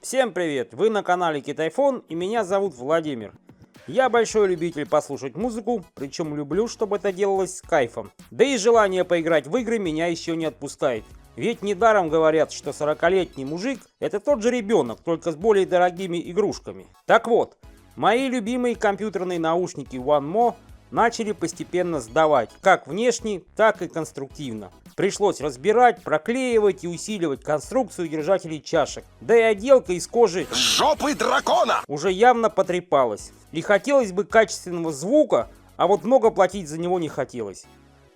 Всем привет! Вы на канале Китайфон и меня зовут Владимир. Я большой любитель послушать музыку, причем люблю, чтобы это делалось с кайфом. Да и желание поиграть в игры меня еще не отпускает. Ведь недаром говорят, что 40-летний мужик – это тот же ребенок, только с более дорогими игрушками. Так вот, мои любимые компьютерные наушники OneMo начали постепенно сдавать, как внешне, так и конструктивно. Пришлось разбирать, проклеивать и усиливать конструкцию держателей чашек. Да и отделка из кожи жопы дракона уже явно потрепалась. И хотелось бы качественного звука, а вот много платить за него не хотелось.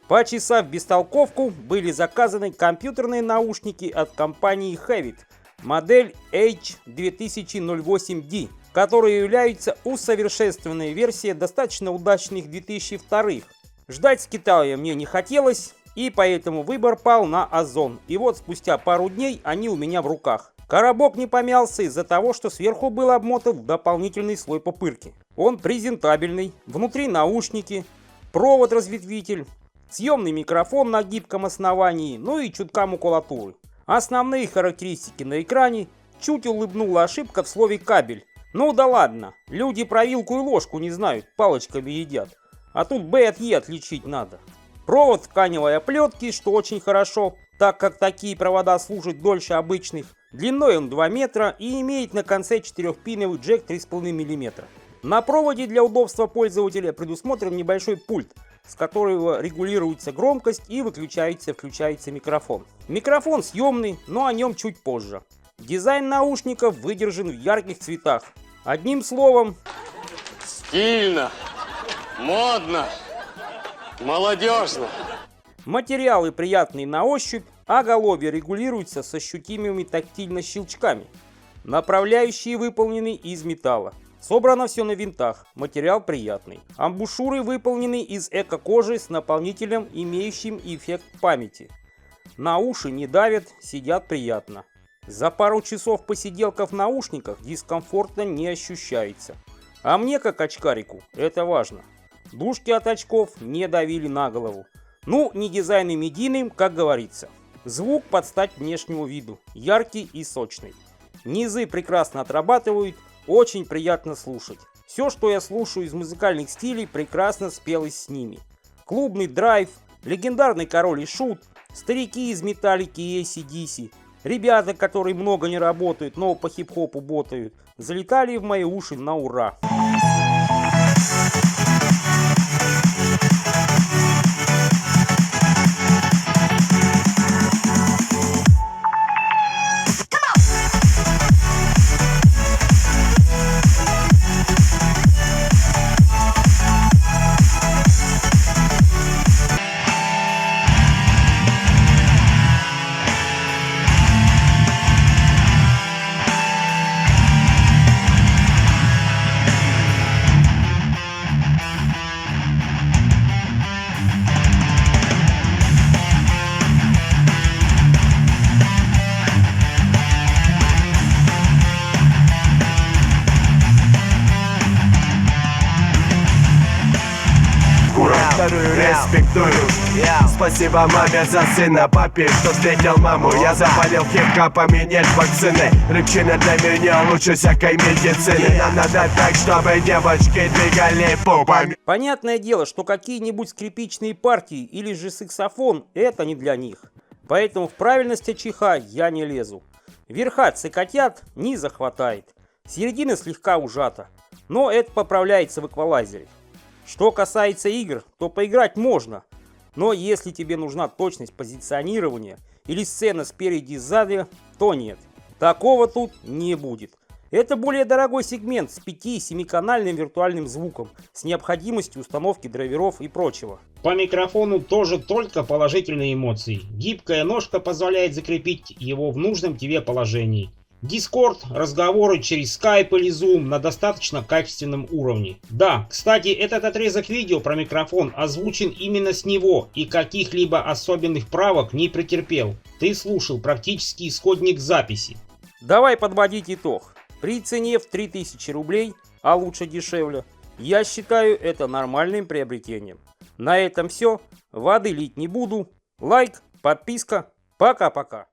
Почесав бестолковку, были заказаны компьютерные наушники от компании Havit, модель H2008D, которые являются усовершенствованной версией достаточно удачных 2002-х. Ждать с Китая мне не хотелось, и поэтому выбор пал на Озон. И вот спустя пару дней они у меня в руках. Коробок не помялся из-за того, что сверху был обмотан дополнительный слой пупырки. Он презентабельный, внутри наушники, провод-разветвитель, съемный микрофон на гибком основании, ну и чутка макулатуры. Основные характеристики на экране: чуть улыбнула ошибка в слове «кабель». Ну да ладно, люди про вилку и ложку не знают, палочками едят. А тут Б от Е отличить надо. Провод тканевой оплетки, что очень хорошо, так как такие провода служат дольше обычных. Длиной он 2 метра и имеет на конце 4-пиновый джек 3,5 мм. На проводе для удобства пользователя предусмотрен небольшой пульт, с которого регулируется громкость и выключается микрофон. Микрофон съемный, но о нем чуть позже. Дизайн наушников выдержан в ярких цветах. Одним словом, стильно, модно, молодежно. Материалы приятные на ощупь, а оголовье регулируется с ощутимыми тактильно щелчками. Направляющие выполнены из металла. Собрано все на винтах, материал приятный. Амбушюры выполнены из эко-кожи с наполнителем, имеющим эффект памяти. На уши не давят, сидят приятно. За пару часов посиделка в наушниках дискомфорта не ощущается. А мне, как очкарику, это важно. Дужки от очков не давили на голову. Ну, не дизайн и медийным, как говорится. Звук под стать внешнему виду, яркий и сочный. Низы прекрасно отрабатывают, очень приятно слушать. Все, что я слушаю из музыкальных стилей, прекрасно спелось с ними. Клубный драйв, легендарный король и шут, старики из металлики и AC/DC, ребята, которые много не работают, но по хип-хопу ботают, залетали в мои уши на ура. Респектую. Спасибо маме за сына, папе, что встретил маму. Я заболел хип-хопом и нет вакцины. Рыбчина для меня лучше всякой медицины. Нам надо так, чтобы девочки двигали попами. Понятное дело, что какие-нибудь скрипичные партии или же саксофон — это не для них. Поэтому в правильность чиха я не лезу. Верха цикатят, низа хватает. Середина слегка ужата. Но это поправляется в эквалайзере. Что касается игр, то поиграть можно, но если тебе нужна точность позиционирования или сцена спереди и сзади, то нет. Такого тут не будет. Это более дорогой сегмент с 5-7-канальным виртуальным звуком, с необходимостью установки драйверов и прочего. По микрофону тоже только положительные эмоции. Гибкая ножка позволяет закрепить его в нужном тебе положении. Discord, разговоры через Skype или Zoom на достаточно качественном уровне. Да, кстати, этот отрезок видео про микрофон озвучен именно с него и каких-либо особенных правок не претерпел. Ты слушал практически исходник записи. Давай подводить итог. При цене в 3000 рублей, а лучше дешевле, я считаю это нормальным приобретением. На этом все. Воды лить не буду. Лайк, подписка. Пока-пока.